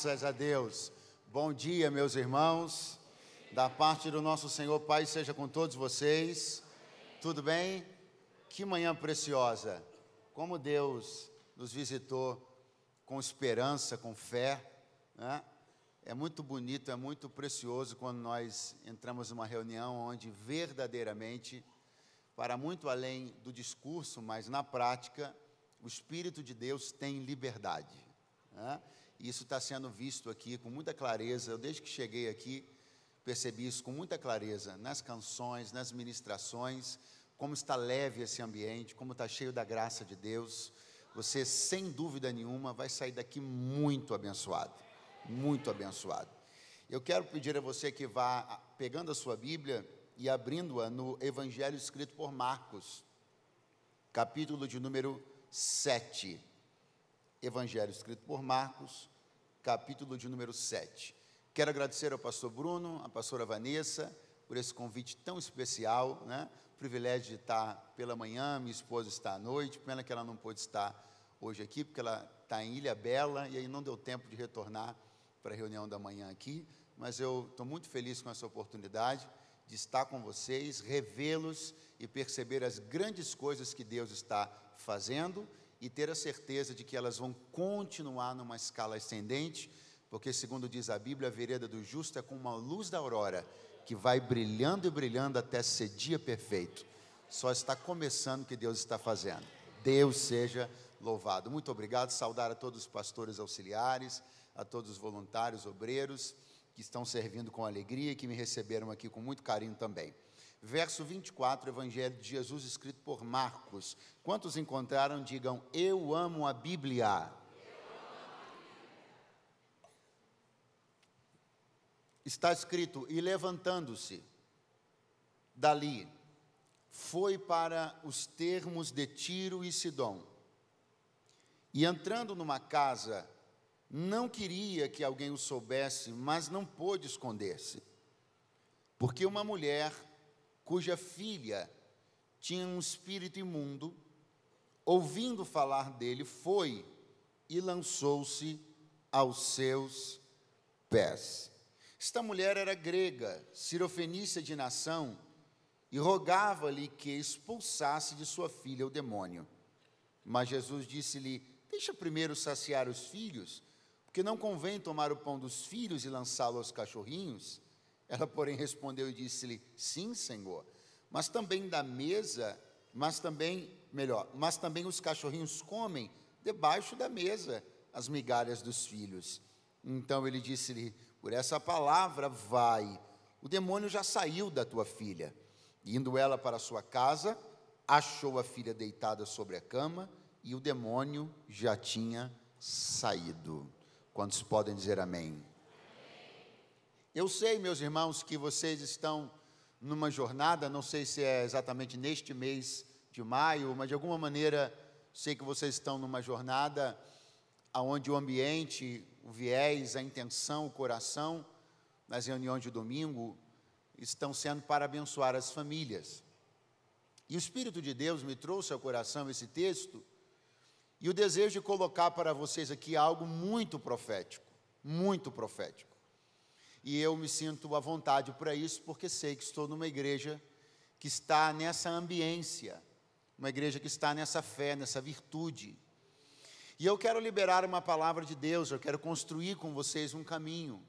Graças a Deus. Bom dia, meus irmãos. Da parte do nosso Senhor, Pai, seja com todos vocês. Tudo bem? Que manhã preciosa. Como Deus nos visitou com esperança, com fé, né? É muito bonito, é muito precioso quando nós entramos numa reunião onde verdadeiramente, para muito além do discurso, mas na prática, o Espírito de Deus tem liberdade, né? E isso está sendo visto aqui com muita clareza. Eu, desde que cheguei aqui, percebi isso com muita clareza, nas canções, nas ministrações, como está leve esse ambiente, como está cheio da graça de Deus. Você, sem dúvida nenhuma, vai sair daqui muito abençoado, muito abençoado. Eu quero pedir a você que vá pegando a sua Bíblia e abrindo-a no Evangelho escrito por Marcos, capítulo de número 7. Evangelho escrito por Marcos, capítulo de número 7. Quero agradecer ao pastor Bruno, à pastora Vanessa, por esse convite tão especial, né? Privilégio de estar pela manhã, minha esposa está à noite, pena que ela não pôde estar hoje aqui, porque ela está em Ilha Bela, e aí não deu tempo de retornar para a reunião da manhã aqui, mas eu estou muito feliz com essa oportunidade de estar com vocês, revê-los e perceber as grandes coisas que Deus está fazendo, e ter a certeza de que elas vão continuar numa escala ascendente, porque, segundo diz a Bíblia, a vereda do justo é como uma luz da aurora, que vai brilhando e brilhando até ser dia perfeito. Só está começando o que Deus está fazendo. Deus seja louvado. Muito obrigado. Saudar a todos os pastores auxiliares, a todos os voluntários, obreiros, que estão servindo com alegria e que me receberam aqui com muito carinho também. Verso 24, Evangelho de Jesus, escrito por Marcos. Quantos encontraram, digam: eu amo a Bíblia. Está escrito: e levantando-se dali, foi para os termos de Tiro e Sidom. E entrando numa casa, não queria que alguém o soubesse, mas não pôde esconder-se, porque uma mulher cuja filha tinha um espírito imundo, ouvindo falar dele, foi e lançou-se aos seus pés. Esta mulher era grega, cirofenícia de nação, e rogava-lhe que expulsasse de sua filha o demônio. Mas Jesus disse-lhe: deixa primeiro saciar os filhos, porque não convém tomar o pão dos filhos e lançá-lo aos cachorrinhos. Ela, porém, respondeu e disse-lhe: sim, Senhor, mas também os cachorrinhos comem debaixo da mesa as migalhas dos filhos. Então ele disse-lhe: por essa palavra vai, o demônio já saiu da tua filha. E indo ela para sua casa, achou a filha deitada sobre a cama, e o demônio já tinha saído. Quantos podem dizer amém? Eu sei, meus irmãos, que vocês estão numa jornada, não sei se é exatamente neste mês de maio, mas de alguma maneira sei que vocês estão numa jornada onde o ambiente, o viés, a intenção, o coração, nas reuniões de domingo, estão sendo para abençoar as famílias. E o Espírito de Deus me trouxe ao coração esse texto, e o desejo de colocar para vocês aqui algo muito profético, muito profético. E eu me sinto à vontade para isso, porque sei que estou numa igreja que está nessa ambiência, uma igreja que está nessa fé, nessa virtude. E eu quero liberar uma palavra de Deus, eu quero construir com vocês um caminho,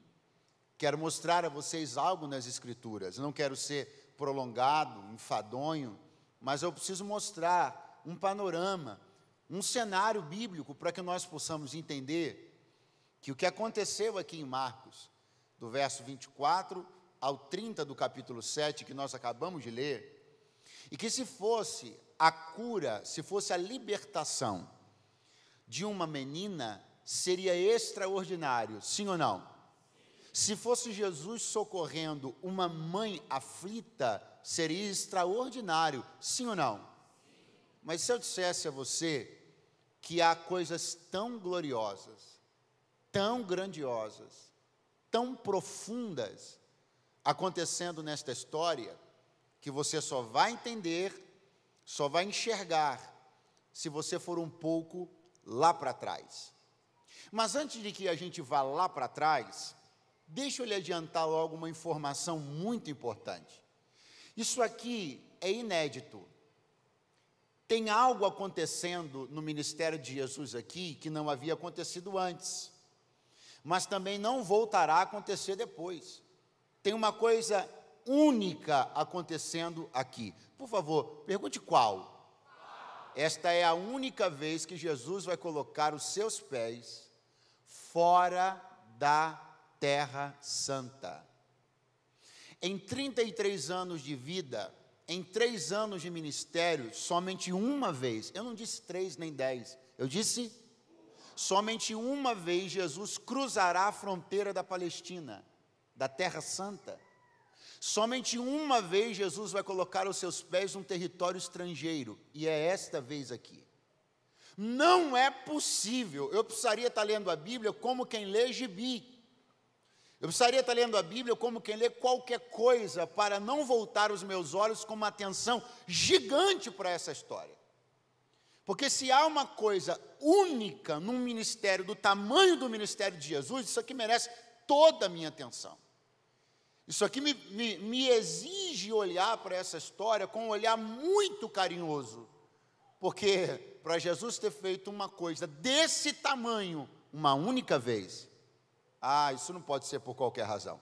quero mostrar a vocês algo nas Escrituras. Eu não quero ser prolongado, enfadonho, mas eu preciso mostrar um panorama, um cenário bíblico, para que nós possamos entender que o que aconteceu aqui em Marcos, do verso 24 ao 30 do capítulo 7, que nós acabamos de ler, e que se fosse a cura, se fosse a libertação de uma menina, seria extraordinário, sim ou não? Se fosse Jesus socorrendo uma mãe aflita, seria extraordinário, sim ou não? Mas se eu dissesse a você que há coisas tão gloriosas, tão grandiosas, tão profundas acontecendo nesta história, que você só vai entender, só vai enxergar, se você for um pouco lá para trás. Mas antes de que a gente vá lá para trás, deixa eu lhe adiantar logo uma informação muito importante. Isso aqui é inédito. Tem algo acontecendo no ministério de Jesus aqui que não havia acontecido antes, mas também não voltará a acontecer depois. Tem uma coisa única acontecendo aqui. Por favor, pergunte qual? Esta é a única vez que Jesus vai colocar os seus pés fora da Terra Santa. Em 33 anos de vida, em 3 anos de ministério, somente uma vez, eu não disse 3 nem 10, eu disse somente uma vez Jesus cruzará a fronteira da Palestina, da Terra Santa. Somente uma vez Jesus vai colocar os seus pés num território estrangeiro, e é esta vez aqui. Não é possível, eu precisaria estar lendo a Bíblia como quem lê gibi. Eu precisaria estar lendo a Bíblia como quem lê qualquer coisa para não voltar os meus olhos com uma atenção gigante para essa história. Porque se há uma coisa única num ministério do tamanho do ministério de Jesus, isso aqui merece toda a minha atenção. Isso aqui me exige olhar para essa história com um olhar muito carinhoso. Porque para Jesus ter feito uma coisa desse tamanho, uma única vez, isso não pode ser por qualquer razão.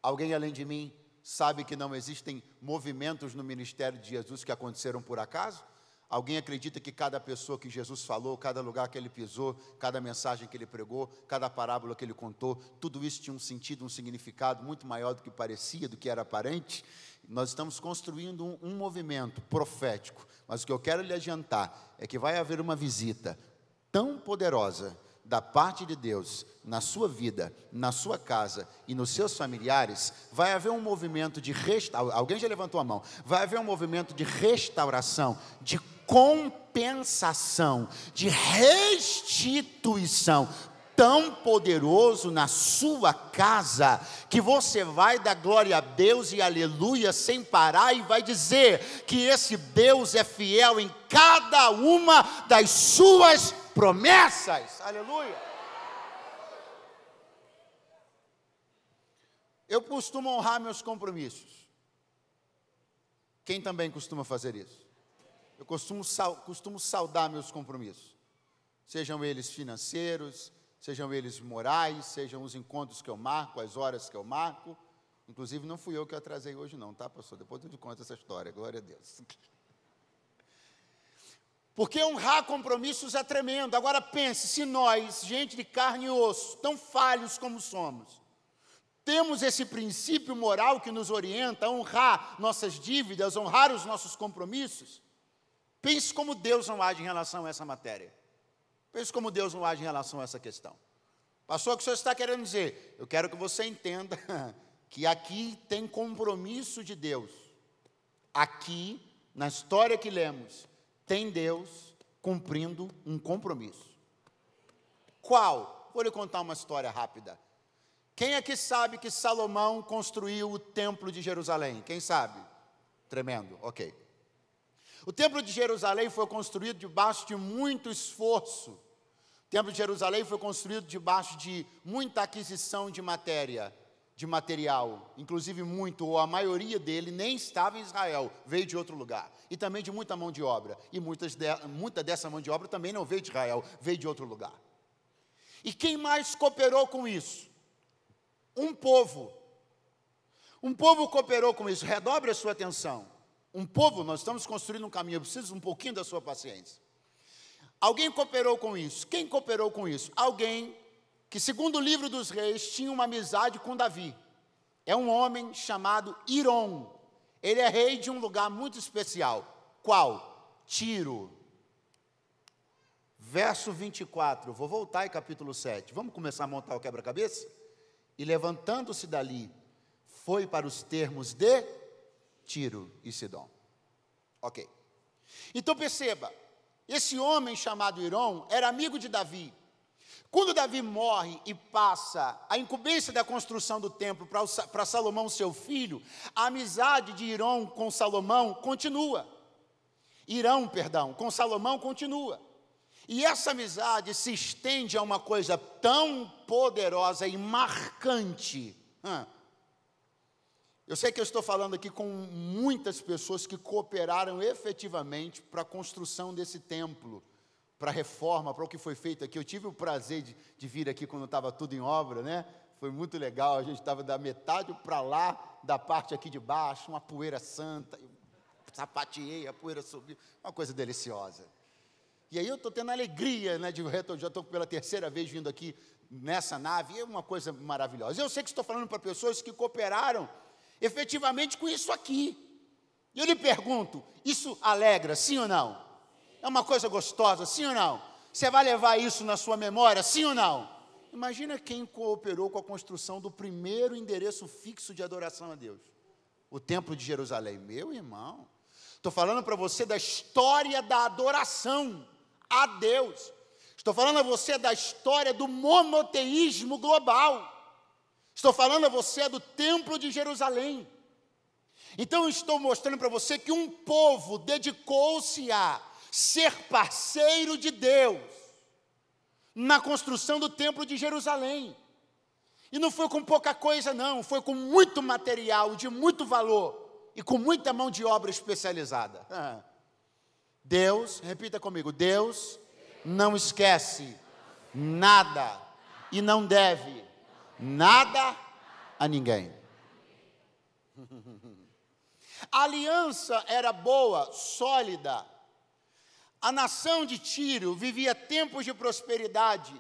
Alguém além de mim sabe que não existem movimentos no ministério de Jesus que aconteceram por acaso? Alguém acredita que cada pessoa que Jesus falou, cada lugar que ele pisou, cada mensagem que ele pregou, cada parábola que ele contou, tudo isso tinha um sentido, um significado muito maior do que parecia, do que era aparente? Nós estamos construindo um movimento profético, mas o que eu quero lhe adiantar é que vai haver uma visita tão poderosa da parte de Deus na sua vida, na sua casa e nos seus familiares. Vai haver um movimento de alguém já levantou a mão, vai haver um movimento de restauração, de compensação, de restituição tão poderoso na sua casa, que você vai dar glória a Deus e aleluia sem parar, e vai dizer que esse Deus é fiel em cada uma das suas promessas. Aleluia. Eu costumo honrar meus compromissos. Quem também costuma fazer isso? Eu costumo saudar meus compromissos, sejam eles financeiros, sejam eles morais, sejam os encontros que eu marco, as horas que eu marco. Inclusive não fui eu que atrasei hoje não, tá, pastor? Depois eu te conto essa história, glória a Deus. Porque honrar compromissos é tremendo. Agora pense, se nós, gente de carne e osso, tão falhos como somos, temos esse princípio moral que nos orienta a honrar nossas dívidas, honrar os nossos compromissos, pense como Deus não age em relação a essa matéria. Pense como Deus não age em relação a essa questão. Pastor, o que o senhor está querendo dizer? Eu quero que você entenda que aqui tem compromisso de Deus. Aqui, na história que lemos, tem Deus cumprindo um compromisso. Qual? Vou lhe contar uma história rápida. Quem aqui sabe que Salomão construiu o templo de Jerusalém? Quem sabe? Tremendo, ok. O templo de Jerusalém foi construído debaixo de muito esforço. O templo de Jerusalém foi construído debaixo de muita aquisição de material, inclusive muito, ou a maioria dele nem estava em Israel, veio de outro lugar. E também de muita mão de obra. E muita dessa mão de obra também não veio de Israel, veio de outro lugar. E quem mais cooperou com isso? Um povo. Um povo cooperou com isso. Redobre a sua atenção. Um povo, nós estamos construindo um caminho, eu preciso um pouquinho da sua paciência. Alguém cooperou com isso. Quem cooperou com isso? Alguém que, segundo o livro dos reis, tinha uma amizade com Davi. É um homem chamado Hirom. Ele é rei de um lugar muito especial. Qual? Tiro. Verso 24, vou voltar em capítulo 7. Vamos começar a montar o quebra-cabeça? E levantando-se dali, foi para os termos de Tiro e Sidom. Ok. Então perceba, esse homem chamado Hirom era amigo de Davi. Quando Davi morre e passa a incumbência da construção do templo para Salomão, seu filho, a amizade de Hirom com Salomão continua. Com Salomão continua. E essa amizade se estende a uma coisa tão poderosa e marcante. Eu sei que eu estou falando aqui com muitas pessoas que cooperaram efetivamente para a construção desse templo, para a reforma, para o que foi feito aqui. Eu tive o prazer de vir aqui quando estava tudo em obra, né? Foi muito legal, a gente estava da metade para lá, da parte aqui de baixo, uma poeira santa, eu sapateei, a poeira subiu, uma coisa deliciosa. E aí eu estou tendo alegria, né, já estou pela terceira vez vindo aqui nessa nave, e é uma coisa maravilhosa. Eu sei que estou falando para pessoas que cooperaram efetivamente com isso aqui. E eu lhe pergunto, isso alegra, sim ou não? É uma coisa gostosa, sim ou não? Você vai levar isso na sua memória, sim ou não? Imagina quem cooperou com a construção do primeiro endereço fixo de adoração a Deus, o Templo de Jerusalém. Meu irmão, estou falando para você da história da adoração a Deus. Estou falando a você da história do monoteísmo global. Estou falando a você do Templo de Jerusalém. Então eu estou mostrando para você que um povo dedicou-se a ser parceiro de Deus na construção do Templo de Jerusalém. E não foi com pouca coisa não, foi com muito material, de muito valor e com muita mão de obra especializada. Deus, repita comigo, Deus não esquece nada e não deve nada a ninguém. A aliança era boa, sólida. A nação de Tiro vivia tempos de prosperidade.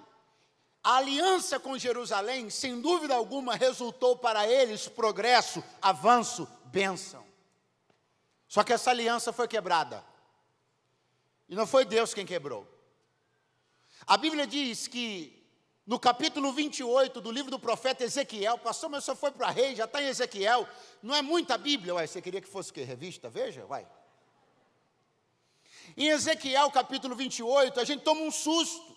A aliança com Jerusalém, sem dúvida alguma, resultou para eles progresso, avanço, bênção. Só que essa aliança foi quebrada. E não foi Deus quem quebrou. A Bíblia diz que no capítulo 28 do livro do profeta Ezequiel, pastor, mas só foi para rei, já está em Ezequiel, não é muita Bíblia, ué, você queria que fosse o quê? Revista? Veja, uai. Em Ezequiel capítulo 28, a gente toma um susto,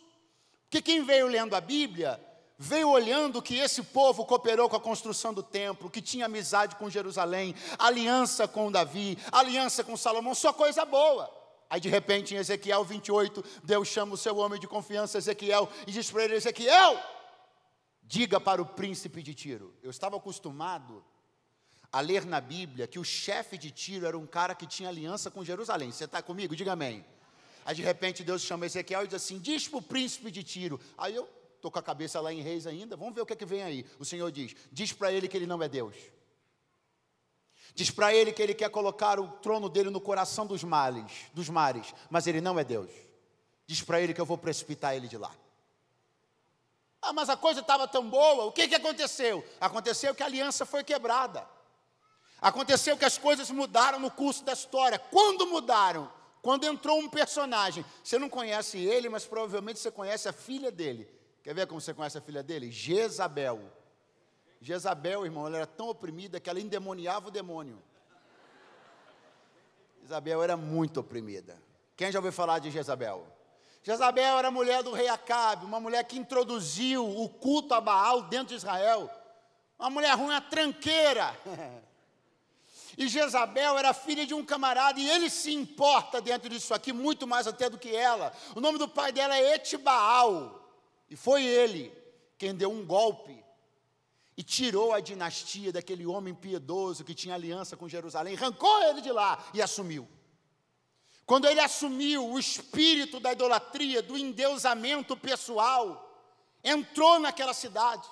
porque quem veio lendo a Bíblia, veio olhando que esse povo cooperou com a construção do templo, que tinha amizade com Jerusalém, aliança com Davi, aliança com Salomão, só coisa boa. Aí de repente em Ezequiel 28, Deus chama o seu homem de confiança, Ezequiel, e diz para ele, Ezequiel, diga para o príncipe de Tiro. Eu estava acostumado a ler na Bíblia que o chefe de Tiro era um cara que tinha aliança com Jerusalém. Você está comigo? Diga amém. Aí de repente Deus chama Ezequiel e diz assim, diz para o príncipe de Tiro. Aí eu estou com a cabeça lá em Reis ainda, vamos ver o que é que vem aí. O Senhor diz para ele que ele não é Deus. Diz para ele que ele quer colocar o trono dele no coração dos mares, mas ele não é Deus. Diz para ele que eu vou precipitar ele de lá. Ah, mas a coisa estava tão boa, o que aconteceu? Aconteceu que a aliança foi quebrada. Aconteceu que as coisas mudaram no curso da história. Quando mudaram? Quando entrou um personagem. Você não conhece ele, mas provavelmente você conhece a filha dele. Quer ver como você conhece a filha dele? Jezabel. Jezabel, irmão, ela era tão oprimida que ela endemoniava o demônio. Jezabel era muito oprimida. Quem já ouviu falar de Jezabel? Jezabel era mulher do rei Acabe, uma mulher que introduziu o culto a Baal dentro de Israel. Uma mulher ruim, uma tranqueira. E Jezabel era filha de um camarada, e ele se importa dentro disso aqui, muito mais até do que ela. O nome do pai dela é Etibaal. E foi ele quem deu um golpe e tirou a dinastia daquele homem piedoso que tinha aliança com Jerusalém, arrancou ele de lá e assumiu. Quando ele assumiu, o espírito da idolatria, do endeusamento pessoal, entrou naquela cidade.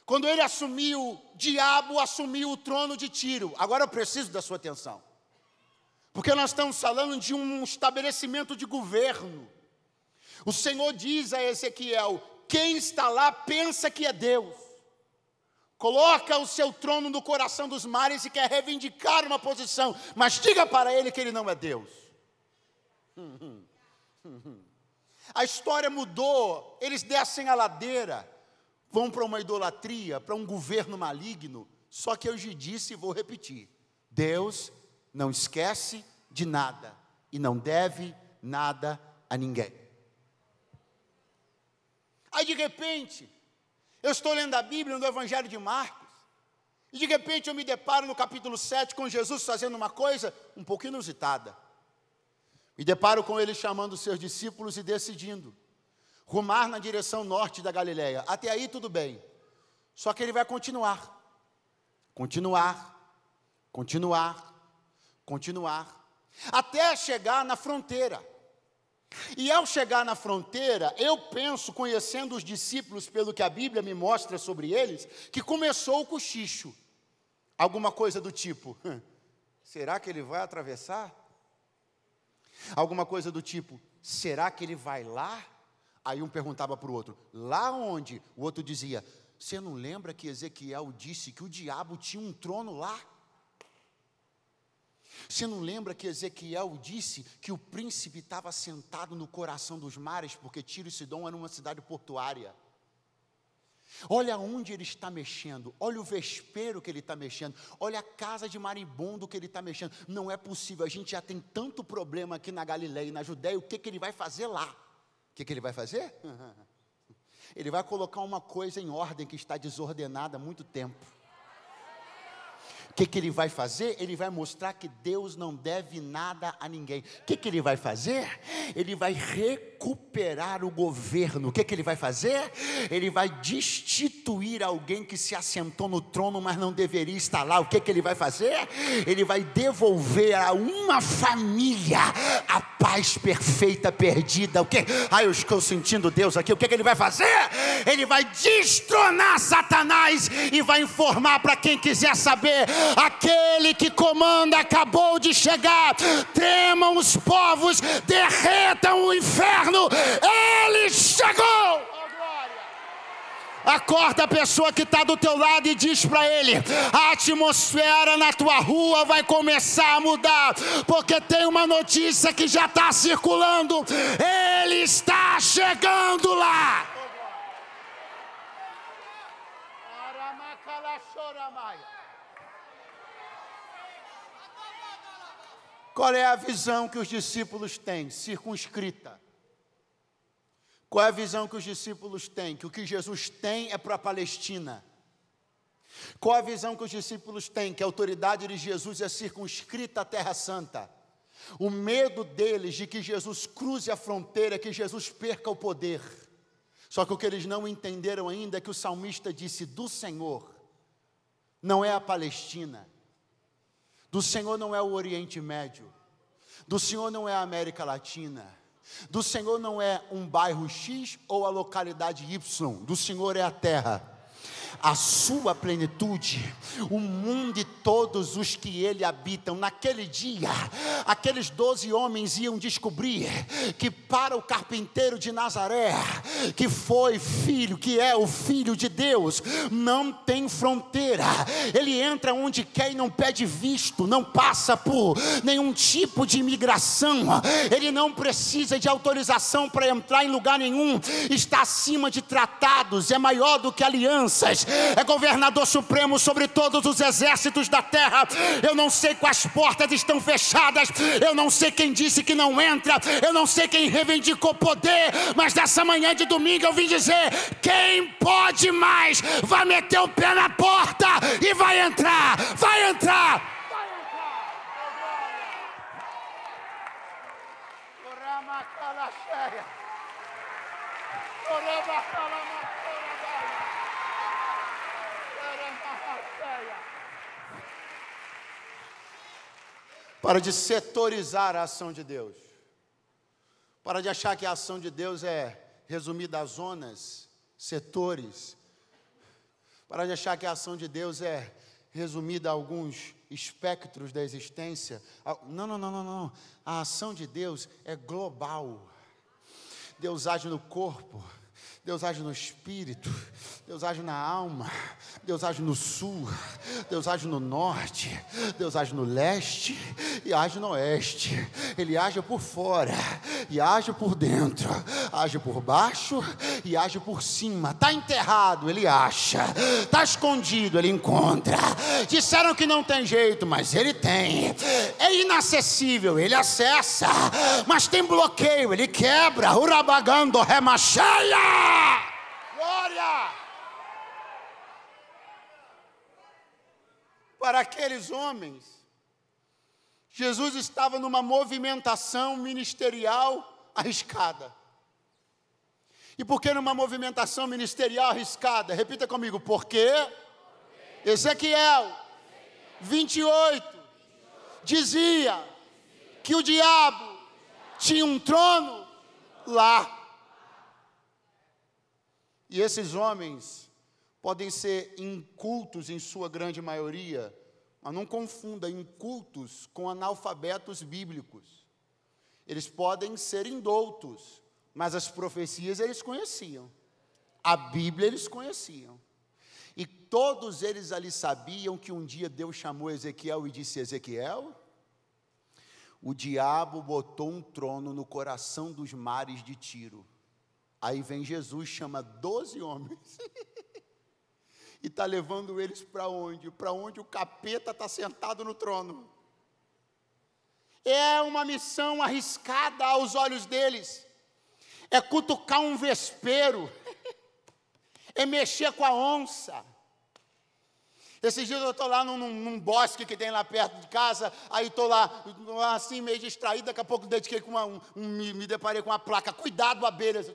Quando ele assumiu, o diabo assumiu o trono de Tiro. Agora eu preciso da sua atenção, porque nós estamos falando de um estabelecimento de governo. O Senhor diz a Ezequiel, quem está lá pensa que é Deus. Coloca o seu trono no coração dos mares e quer reivindicar uma posição, mas diga para ele que ele não é Deus. A história mudou, eles descem a ladeira, vão para uma idolatria, para um governo maligno. Só que eu já disse e vou repetir, Deus não esquece de nada e não deve nada a ninguém. Aí de repente, eu estou lendo a Bíblia no Evangelho de Marcos, e de repente eu me deparo no capítulo 7 com Jesus fazendo uma coisa um pouco inusitada. Me deparo com ele chamando os seus discípulos e decidindo rumar na direção norte da Galileia. Até aí tudo bem. Só que ele vai continuar. Até chegar na fronteira. E ao chegar na fronteira, eu penso, conhecendo os discípulos, pelo que a Bíblia me mostra sobre eles, que começou o cochicho. Alguma coisa do tipo, será que ele vai atravessar? Alguma coisa do tipo, será que ele vai lá? Aí um perguntava para o outro, lá onde? O outro dizia, você não lembra que Ezequiel disse que o diabo tinha um trono lá? Você não lembra que Ezequiel disse que o príncipe estava sentado no coração dos mares, porque Tiro e Sidom era uma cidade portuária? Olha onde ele está mexendo, olha o vespeiro que ele está mexendo, olha a casa de marimbondo que ele está mexendo. Não é possível, a gente já tem tanto problema aqui na Galileia e na Judéia, o que ele vai fazer lá? O que ele vai fazer? Ele vai colocar uma coisa em ordem que está desordenada há muito tempo. O que ele vai fazer? Ele vai mostrar que Deus não deve nada a ninguém. O que ele vai fazer? Ele vai recuperar o governo. O que ele vai fazer? Ele vai destituir alguém que se assentou no trono, mas não deveria estar lá. O que ele vai fazer? Ele vai devolver a uma família a paz perfeita perdida. O que? Eu estou sentindo Deus aqui. O que ele vai fazer? Ele vai destronar Satanás e vai informar para quem quiser saber: aquele que comanda acabou de chegar. Tremam os povos, derretam o inferno, ele chegou. Acorda a pessoa que está do teu lado e diz para ele: a atmosfera na tua rua vai começar a mudar, porque tem uma notícia que já está circulando, ele está chegando lá. Qual é a visão que os discípulos têm? Circunscrita. Qual é a visão que os discípulos têm? Que o que Jesus tem é para a Palestina. Qual é a visão que os discípulos têm? Que a autoridade de Jesus é circunscrita à Terra Santa. O medo deles de que Jesus cruze a fronteira, que Jesus perca o poder. Só que o que eles não entenderam ainda é que o salmista disse: do Senhor não é a Palestina, do Senhor não é o Oriente Médio, do Senhor não é a América Latina, do Senhor não é um bairro X ou a localidade Y, do Senhor é a terra, a sua plenitude, o mundo e todos os que ele habitam. Naquele dia, aqueles 12 homens iam descobrir que para o carpinteiro de Nazaré, que foi filho, que é o Filho de Deus, não tem fronteira. Ele entra onde quer e não pede visto, não passa por nenhum tipo de imigração, ele não precisa de autorização para entrar em lugar nenhum, está acima de tratados, é maior do que alianças, é governador supremo sobre todos os exércitos da terra. Eu não sei quais portas estão fechadas, eu não sei quem disse que não entra, eu não sei quem reivindicou poder, mas nessa manhã de domingo eu vim dizer: quem pode mais, vai meter o pé na porta e vai entrar, vai entrar, vai entrar. Para de setorizar a ação de Deus. Para de achar que a ação de Deus é resumida a zonas, setores. Para de achar que a ação de Deus é resumida a alguns espectros da existência. Não. A ação de Deus é global. Deus age no corpo, Deus age no espírito, Deus age na alma, Deus age no sul, Deus age no norte, Deus age no leste e age no oeste. Ele age por fora e age por dentro, age por baixo e age por cima. Está enterrado, ele acha, está escondido, ele encontra. Disseram que não tem jeito, mas ele tem. É inacessível, ele acessa, mas tem bloqueio, ele quebra. Urabagando remacheia. Glória! Para aqueles homens, Jesus estava numa movimentação ministerial arriscada. E por que numa movimentação ministerial arriscada? Repita comigo, porque Ezequiel 28 dizia que o diabo tinha um trono lá. E esses homens podem ser incultos em sua grande maioria, mas não confunda incultos com analfabetos bíblicos. Eles podem ser indoutos, mas as profecias eles conheciam, a Bíblia eles conheciam. E todos eles ali sabiam que um dia Deus chamou Ezequiel e disse: Ezequiel, o diabo botou um trono no coração dos mares de Tiro. Aí vem Jesus, chama 12 homens e está levando eles para onde? Para onde o capeta está sentado no trono. É uma missão arriscada aos olhos deles. É cutucar um vespeiro, é mexer com a onça. Esses dias eu estou lá num bosque que tem lá perto de casa, aí estou lá assim meio distraído, daqui a pouco me deparei com uma placa: cuidado, abelhas.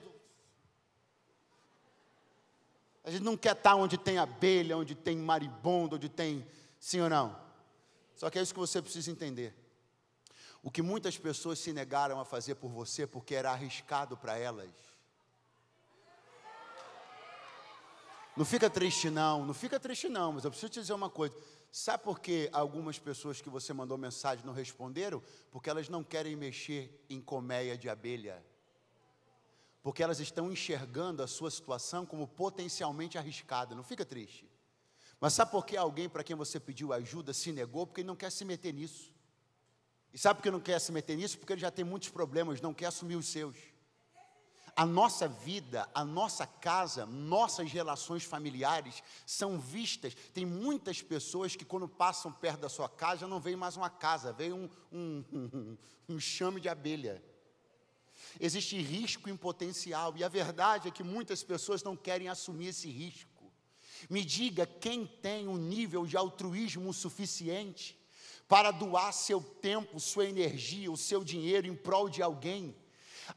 A gente não quer estar onde tem abelha, onde tem maribondo, onde tem, sim ou não? Só que é isso que você precisa entender. O que muitas pessoas se negaram a fazer por você, porque era arriscado para elas. Não fica triste não, mas eu preciso te dizer uma coisa. Sabe por que algumas pessoas que você mandou mensagem não responderam? Porque elas não querem mexer em colmeia de abelha. Porque elas estão enxergando a sua situação como potencialmente arriscada. Não fica triste. Mas sabe por que alguém para quem você pediu ajuda se negou? Porque ele não quer se meter nisso. E sabe por que não quer se meter nisso? Porque ele já tem muitos problemas, não quer assumir os seus. A nossa vida, a nossa casa, nossas relações familiares são vistas. Tem muitas pessoas que quando passam perto da sua casa, já não veem mais uma casa, veio um chame de abelha. Existe risco em potencial, e a verdade é que muitas pessoas não querem assumir esse risco. Me diga quem tem um nível de altruísmo suficiente para doar seu tempo, sua energia, o seu dinheiro em prol de alguém.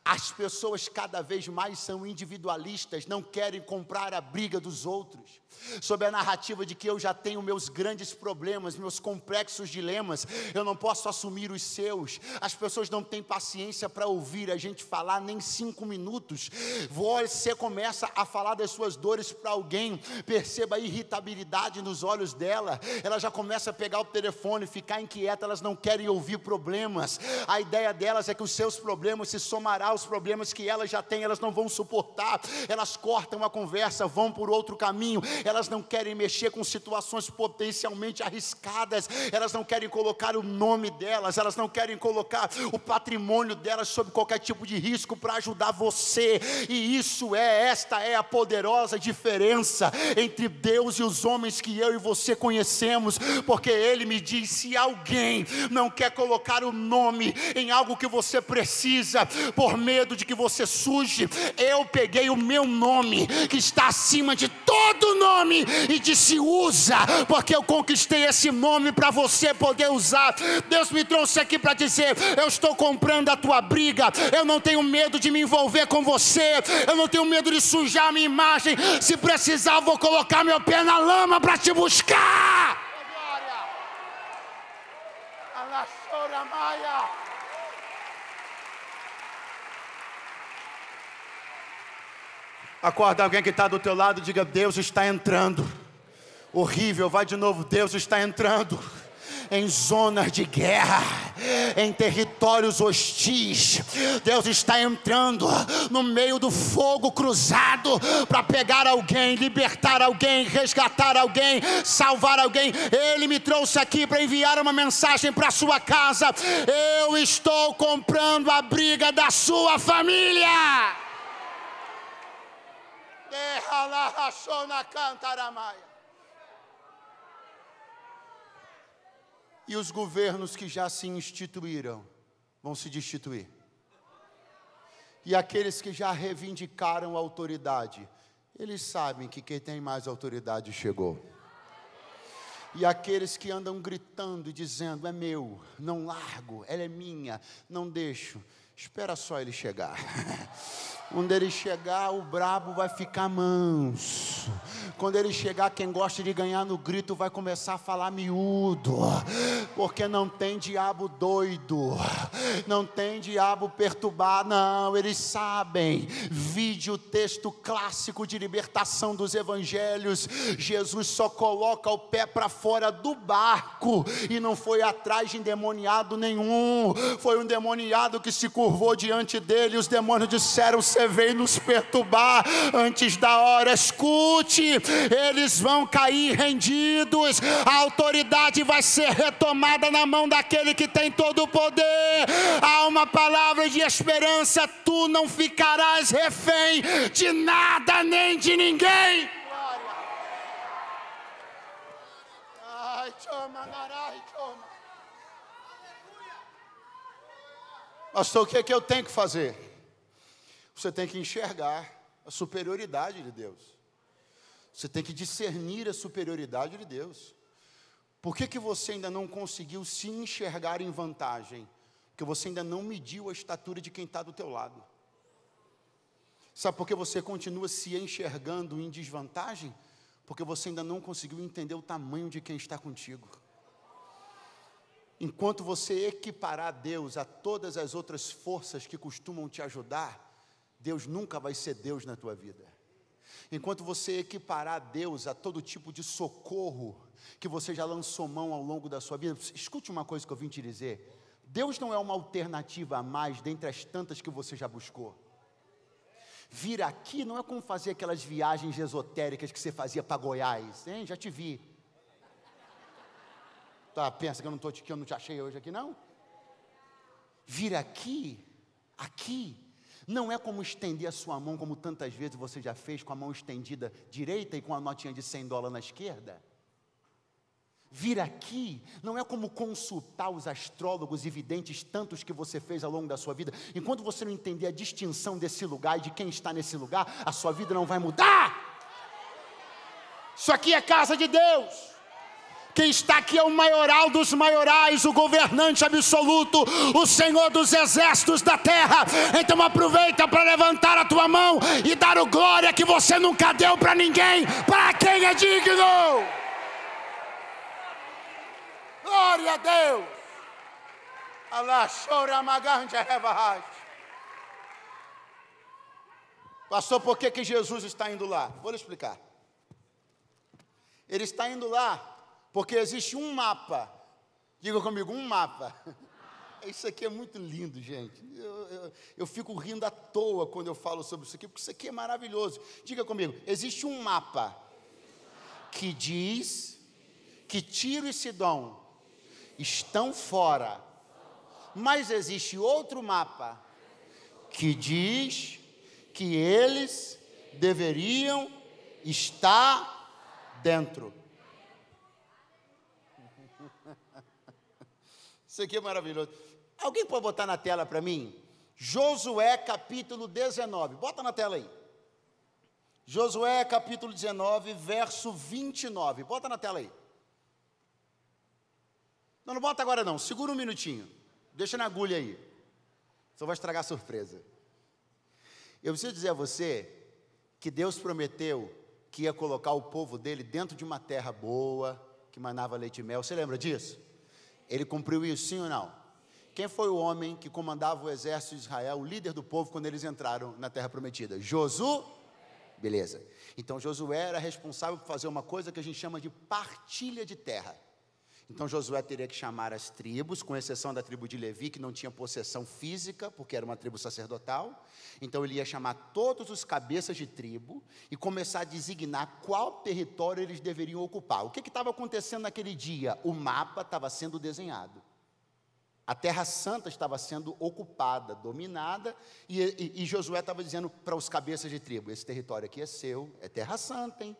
As pessoas cada vez mais são individualistas, não querem comprar a briga dos outros, sob a narrativa de que eu já tenho meus grandes problemas, meus complexos dilemas, eu não posso assumir os seus. As pessoas não têm paciência para ouvir a gente falar nem 5 minutos. Você começa a falar das suas dores para alguém, perceba a irritabilidade nos olhos dela, ela já começa a pegar o telefone, ficar inquieta, elas não querem ouvir problemas. A ideia delas é que os seus problemas se somarão aos problemas que elas já têm, elas não vão suportar, elas cortam a conversa, vão por outro caminho, elas não querem mexer com situações potencialmente arriscadas, elas não querem colocar o nome delas, elas não querem colocar o patrimônio delas sob qualquer tipo de risco para ajudar você. E esta é a poderosa diferença entre Deus e os homens que eu e você conhecemos, porque Ele me diz: se alguém não quer colocar o nome em algo que você precisa, por medo de que você suje, eu peguei o meu nome, que está acima de todo nome, e disse: usa, porque eu conquistei esse nome para você poder usar. Deus me trouxe aqui para dizer: eu estou comprando a tua briga, eu não tenho medo de me envolver com você, eu não tenho medo de sujar a minha imagem. Se precisar, vou colocar meu pé na lama para te buscar. Glória! Acorda alguém que está do teu lado, diga: Deus está entrando. Horrível, vai de novo: Deus está entrando em zonas de guerra, em territórios hostis. Deus está entrando no meio do fogo cruzado para pegar alguém, libertar alguém, resgatar alguém, salvar alguém. Ele me trouxe aqui para enviar uma mensagem para a sua casa: eu estou comprando a briga da sua família. E os governos que já se instituíram vão se destituir. E aqueles que já reivindicaram a autoridade, eles sabem que quem tem mais autoridade chegou. E aqueles que andam gritando e dizendo: é meu, não largo, ela é minha, não deixo. Espera só ele chegar. Quando ele chegar, o brabo vai ficar manso. Quando ele chegar, quem gosta de ganhar no grito vai começar a falar miúdo. Porque não tem diabo doido, não tem diabo perturbado, não, eles sabem. Vide o texto clássico de libertação dos evangelhos. Jesus só coloca o pé para fora do barco e não foi atrás de endemoniado nenhum. Foi um endemoniado que se curvou diante dele. Os demônios disseram: você veio nos perturbar antes da hora. Escute, eles vão cair rendidos, a autoridade vai ser retomada na mão daquele que tem todo o poder. Há uma palavra de esperança: tu não ficarás refém de nada nem de ninguém. Pastor, o que é que eu tenho que fazer? Você tem que enxergar a superioridade de Deus. Você tem que discernir a superioridade de Deus. Por que você ainda não conseguiu se enxergar em vantagem? Porque você ainda não mediu a estatura de quem está do teu lado. Sabe por que você continua se enxergando em desvantagem? Porque você ainda não conseguiu entender o tamanho de quem está contigo. Enquanto você equiparar Deus a todas as outras forças que costumam te ajudar, Deus nunca vai ser Deus na tua vida. Enquanto você equiparar Deus a todo tipo de socorro que você já lançou mão ao longo da sua vida, escute uma coisa que eu vim te dizer: Deus não é uma alternativa a mais dentre as tantas que você já buscou. Vir aqui não é como fazer aquelas viagens esotéricas que você fazia para Goiás, hein? Já te vi. Tá, pensa que eu não te achei hoje aqui, não? Vir aqui não é como estender a sua mão, como tantas vezes você já fez, com a mão estendida direita e com a notinha de $100 na esquerda. Vir aqui não é como consultar os astrólogos e videntes, tantos que você fez ao longo da sua vida. Enquanto você não entender a distinção desse lugar e de quem está nesse lugar, a sua vida não vai mudar. Isso aqui é casa de Deus. Quem está aqui é o maioral dos maiorais, o governante absoluto, o Senhor dos exércitos da terra. Então aproveita para levantar a tua mão e dar o glória que você nunca deu para ninguém, para quem é digno. Glória a Deus. Pastor, por que Jesus está indo lá? Vou lhe explicar. Ele está indo lá porque existe um mapa. Diga comigo, um mapa. Isso aqui é muito lindo, gente. Eu fico rindo à toa quando eu falo sobre isso aqui, porque isso aqui é maravilhoso. Diga comigo, existe um mapa que diz que Tiro e Sidom estão fora. Mas existe outro mapa que diz que eles deveriam estar dentro. Isso aqui é maravilhoso. Alguém pode botar na tela para mim? Josué capítulo 19. Bota na tela aí. Josué capítulo 19, verso 29. Bota na tela aí. Não bota agora não. Segura um minutinho. Deixa na agulha aí. Só vai estragar a surpresa. Eu preciso dizer a você que Deus prometeu que ia colocar o povo dele dentro de uma terra boa, que manava leite e mel. Você lembra disso? Ele cumpriu isso, sim ou não? Quem foi o homem que comandava o exército de Israel, o líder do povo, quando eles entraram na terra prometida? Josué. Beleza. Então Josué era responsável por fazer uma coisa que a gente chama de partilha de terra. Então Josué teria que chamar as tribos, com exceção da tribo de Levi, que não tinha possessão física, porque era uma tribo sacerdotal. Então ele ia chamar todos os cabeças de tribo e começar a designar qual território eles deveriam ocupar. O que estava acontecendo naquele dia? O mapa estava sendo desenhado. A Terra Santa estava sendo ocupada, dominada, e Josué estava dizendo para os cabeças de tribo: esse território aqui é seu, é Terra Santa, hein?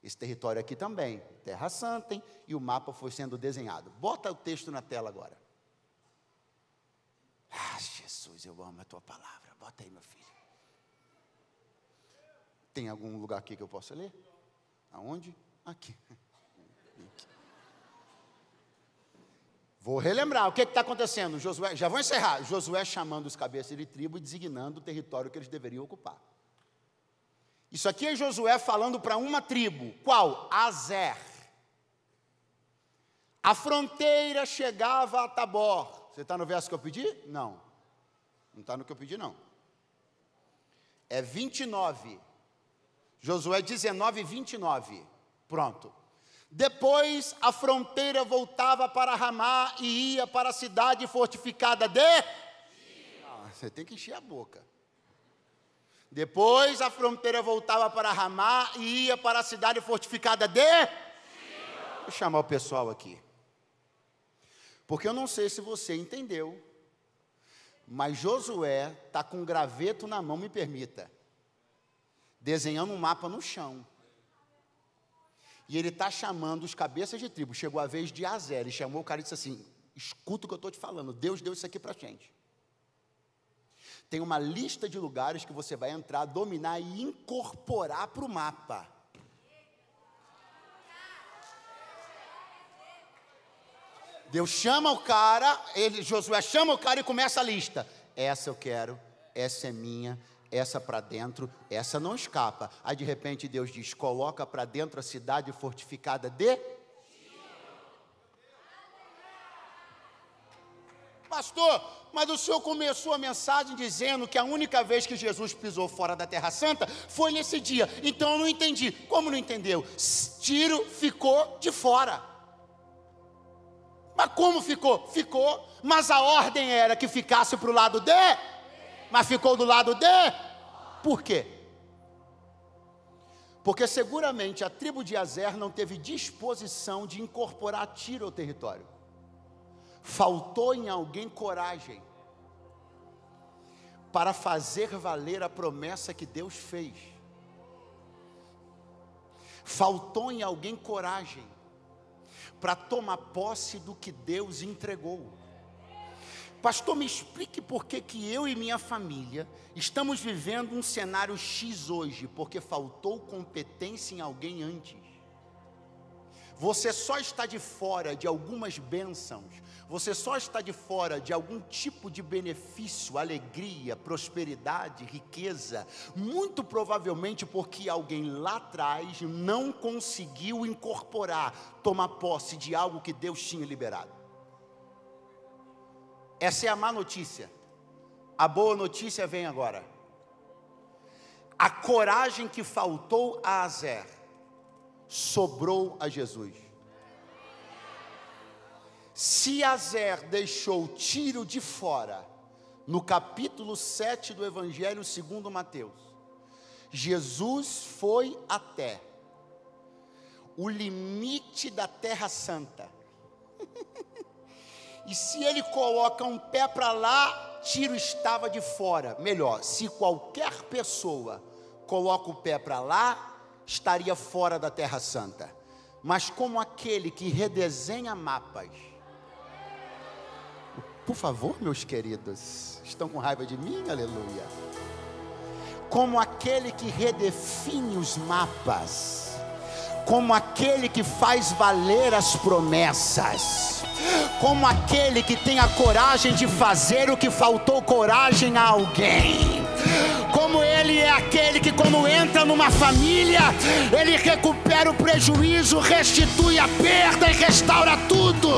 Esse território aqui também, Terra Santa, hein? E o mapa foi sendo desenhado. Bota o texto na tela agora. Ah, Jesus, eu amo a tua palavra. Bota aí, meu filho. Tem algum lugar aqui que eu possa ler? Aonde? Aqui. Vou relembrar, o que está acontecendo? Josué, já vou encerrar. Josué chamando os cabeças de tribo e designando o território que eles deveriam ocupar. Isso aqui é Josué falando para uma tribo. Qual? Azer. A fronteira chegava a Tabor. Você está no verso que eu pedi? Não. Não está no que eu pedi, não. É 29. Josué 19, 29. Pronto. Depois a fronteira voltava para Ramá e ia para a cidade fortificada de... Você tem que encher a boca. Depois a fronteira voltava para Ramá e ia para a cidade fortificada de... Vou chamar o pessoal aqui. Porque eu não sei se você entendeu, mas Josué está com um graveto na mão, me permita, desenhando um mapa no chão. E ele está chamando os cabeças de tribo. Chegou a vez de Azer, ele chamou o cara e disse assim, escuta o que eu estou te falando, Deus deu isso aqui para a gente. Tem uma lista de lugares que você vai entrar, dominar e incorporar para o mapa. Deus chama o cara, Josué chama o cara e começa a lista. Essa eu quero, essa é minha, essa para dentro, essa não escapa. Aí de repente Deus diz, coloca para dentro a cidade fortificada de... Pastor, mas o senhor começou a mensagem dizendo que a única vez que Jesus pisou fora da Terra Santa foi nesse dia. Então eu não entendi. Como não entendeu? Tiro ficou de fora. Mas como ficou? Ficou, mas a ordem era que ficasse para o lado de... Mas ficou do lado de... Por quê? Porque seguramente a tribo de Azer não teve disposição de incorporar Tiro ao território. Faltou em alguém coragem para fazer valer a promessa que Deus fez. Faltou em alguém coragem para tomar posse do que Deus entregou. Pastor, me explique por que eu e minha família estamos vivendo um cenário X hoje, porque faltou competência em alguém antes. Você só está de fora de algumas bênçãos, você só está de fora de algum tipo de benefício, alegria, prosperidade, riqueza, muito provavelmente porque alguém lá atrás não conseguiu incorporar, tomar posse de algo que Deus tinha liberado. Essa é a má notícia. A boa notícia vem agora. A coragem que faltou a Azer sobrou a Jesus. Se Azer deixou Tiro de fora, no capítulo 7 do Evangelho segundo Mateus, Jesus foi até o limite da Terra Santa. E se ele coloca um pé para lá, Tiro estava de fora. Melhor, se qualquer pessoa coloca o pé para lá, estaria fora da Terra Santa. Mas como aquele que redesenha mapas, por favor, meus queridos, estão com raiva de mim? Aleluia. Como aquele que redefine os mapas, como aquele que faz valer as promessas, como aquele que tem a coragem de fazer o que faltou coragem a alguém. Como ele é aquele que quando entra numa família, ele recupera o prejuízo, restitui a perda e restaura tudo.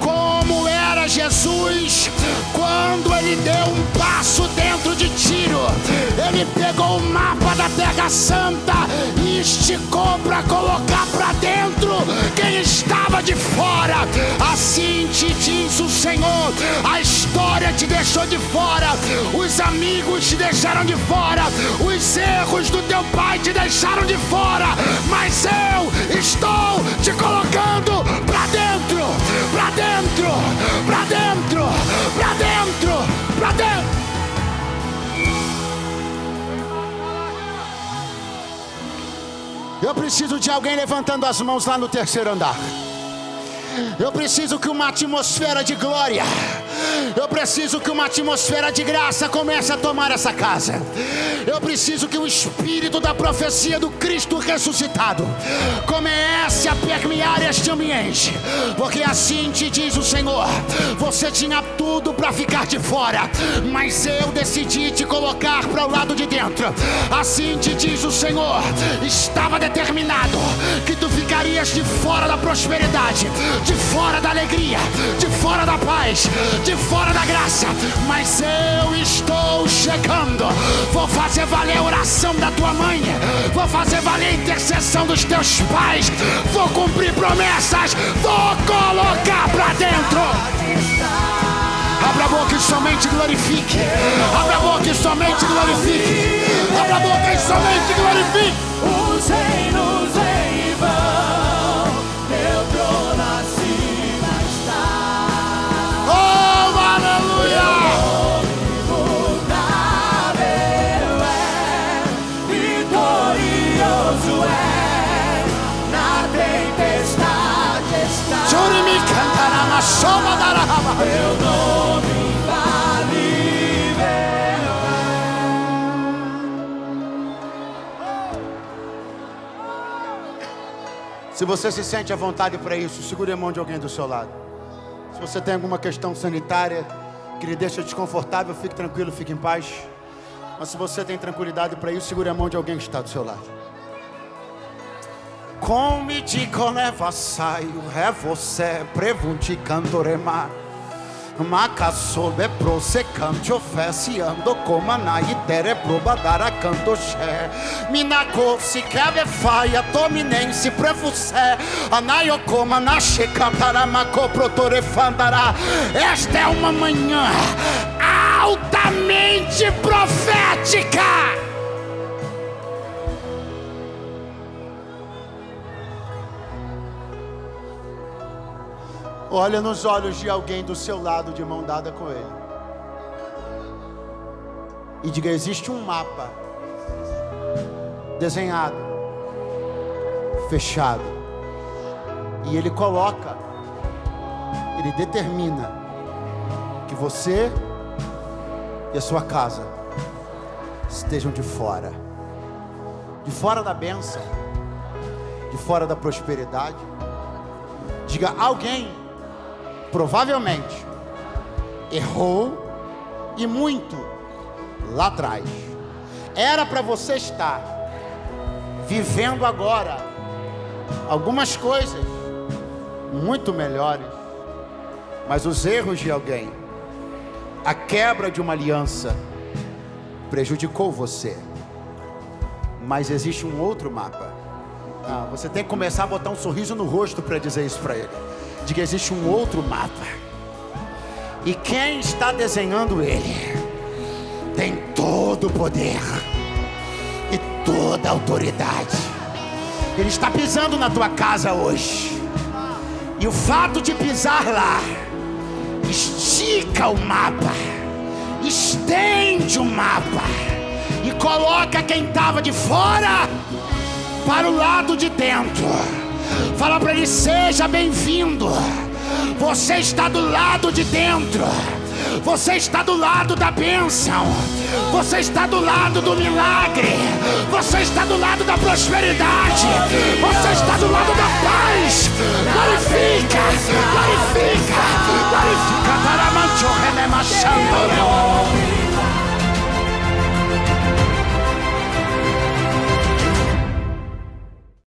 Como era Jesus quando ele deu um passo dentro de Tiro, ele pegou o mapa da Terra Santa e esticou para colocar para dentro quem estava de fora. Assim te diz o Senhor, a história te deixou de fora, os amigos te deixaram de fora, os erros do teu pai te deixaram de fora, mas eu estou te colocando para dentro, para dentro, para dentro, para dentro, para dentro. Eu preciso de alguém levantando as mãos lá no terceiro andar. Eu preciso que uma atmosfera de glória Eu preciso que uma atmosfera de graça comece a tomar essa casa. Eu preciso que o espírito da profecia do Cristo ressuscitado comece a permear este ambiente, porque assim te diz o Senhor: você tinha tudo para ficar de fora, mas eu decidi te colocar para o lado de dentro. Assim te diz o Senhor: estava determinado que tu ficarias de fora da prosperidade, de fora da alegria, de fora da paz, de fora da graça, mas eu estou chegando. Vou fazer valer a oração da tua mãe, vou fazer valer a intercessão dos teus pais, vou cumprir promessas, vou colocar pra dentro. Abra a boca e somente glorifique. Abra a boca e somente glorifique. Abra a boca e somente glorifique. Os reinos em vão, teu trono acima está. Oh, aleluia! Imutável é, vitorioso é, na tempestade está. Chorimi cantará, mas soma dará. Teu nome infalível Se você se sente à vontade para isso, segure a mão de alguém do seu lado. Se você tem alguma questão sanitária que lhe deixa desconfortável, fique tranquilo, fique em paz. Mas se você tem tranquilidade para isso, segure a mão de alguém que está do seu lado. Come ti coneva saio, é você, prevunti cantorema. Maca sobe pro se canto ofesse ando como na itere proba dar a canto che Minaco se quebe faia dominense prefuse anaio como na checa para maco protore fandará. Esta é uma manhã altamente profética. Olha nos olhos de alguém do seu lado de mão dada com ele e diga: existe um mapa desenhado, fechado, e ele coloca, ele determina que você e a sua casa estejam de fora da bênção, de fora da prosperidade. Diga: alguém provavelmente errou e muito lá atrás. Era para você estar vivendo agora algumas coisas muito melhores, mas os erros de alguém, a quebra de uma aliança prejudicou você. Mas existe um outro mapa. Você tem que começar a botar um sorriso no rosto para dizer isso para ele. Diga: existe um outro mapa, e quem está desenhando ele tem todo o poder e toda a autoridade. Ele está pisando na tua casa hoje, e o fato de pisar lá estica o mapa, estende o mapa e coloca quem estava de fora para o lado de dentro. Fala para ele: seja bem-vindo. Você está do lado de dentro. Você está do lado da bênção. Você está do lado do milagre. Você está do lado da prosperidade. Você está do lado da paz. Glorifica, glorifica, glorifica.